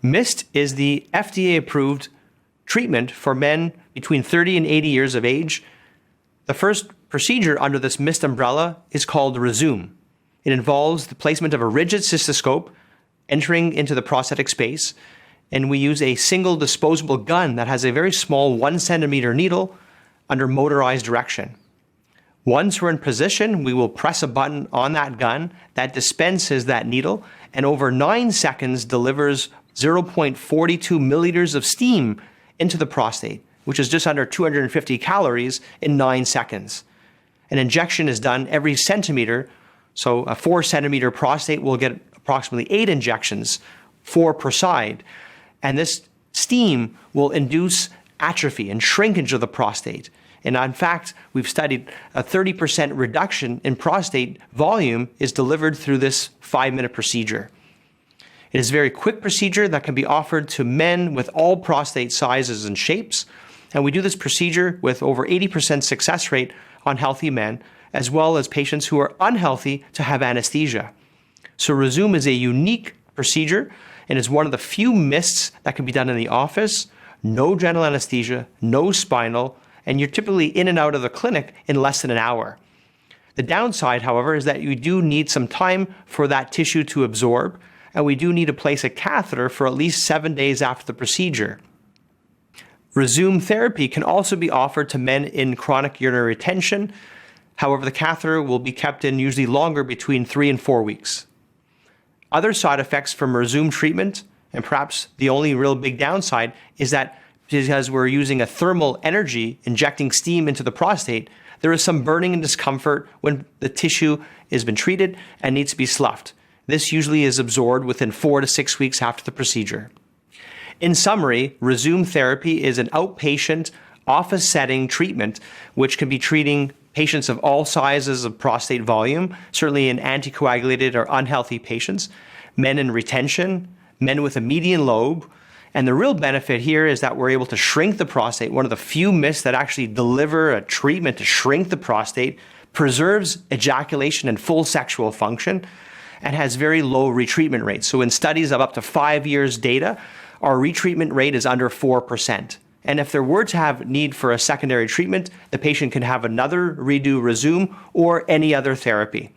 MIST is the FDA-approved treatment for men between 30 and 80 years of age. The first procedure under this MIST umbrella is called Rezūm. It involves the placement of a rigid cystoscope entering into the prostatic space, and we use a single disposable gun that has a very small 1 centimeter needle under motorized direction. Once we're in position, we will press a button on that gun that dispenses that needle, and over 9 seconds delivers 0.42 milliliters of steam into the prostate, which is just under 250 calories in 9 seconds. An injection is done every centimeter, so a 4 centimeter prostate will get approximately 8 injections, 4 per side. And this steam will induce atrophy and shrinkage of the prostate. And in fact, we've studied a 30% reduction in prostate volume is delivered through this 5-minute procedure. It is a very quick procedure that can be offered to men with all prostate sizes and shapes. And we do this procedure with over 80% success rate on healthy men, as well as patients who are unhealthy to have anesthesia. So Rezūm is a unique procedure and is one of the few MISTs that can be done in the office, no general anesthesia, no spinal, and you're typically in and out of the clinic in less than an hour. The downside, however, is that you do need some time for that tissue to absorb, and we do need to place a catheter for at least 7 days after the procedure. Rezūm therapy can also be offered to men in chronic urinary retention. However, the catheter will be kept in usually longer, between 3 and 4 weeks. Other side effects from Rezūm treatment, and perhaps the only real big downside, is that because we're using a thermal energy injecting steam into the prostate, there is some burning and discomfort when the tissue has been treated and needs to be sloughed. This usually is absorbed within 4 to 6 weeks after the procedure. In summary, Rezūm therapy is an outpatient, office setting treatment which can be treating patients of all sizes of prostate volume, certainly in anticoagulated or unhealthy patients, men in retention, men with a median lobe. And the real benefit here is that we're able to shrink the prostate, one of the few MISTs that actually deliver a treatment to shrink the prostate, preserves ejaculation and full sexual function, and has very low retreatment rates. So in studies of up to 5 years data, our retreatment rate is under 4%. And if there were to have need for a secondary treatment, the patient can have another redo Rezūm or any other therapy.